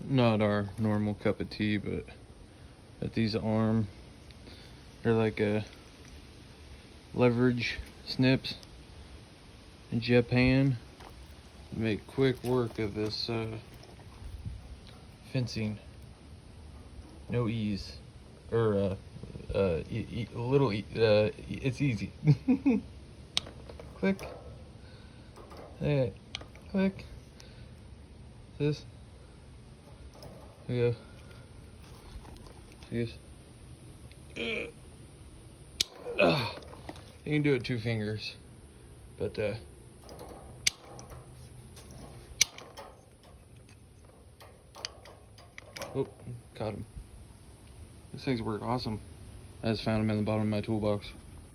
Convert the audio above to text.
not our normal cup of tea, but these arm, they're like a leverage snips in Japan. Make quick work of this fencing. No ease, or it's easy. Click. Hey, click. This. There we go. See this? You can do it 2 fingers, but oh, caught him. These things work awesome. I just found them in the bottom of my toolbox.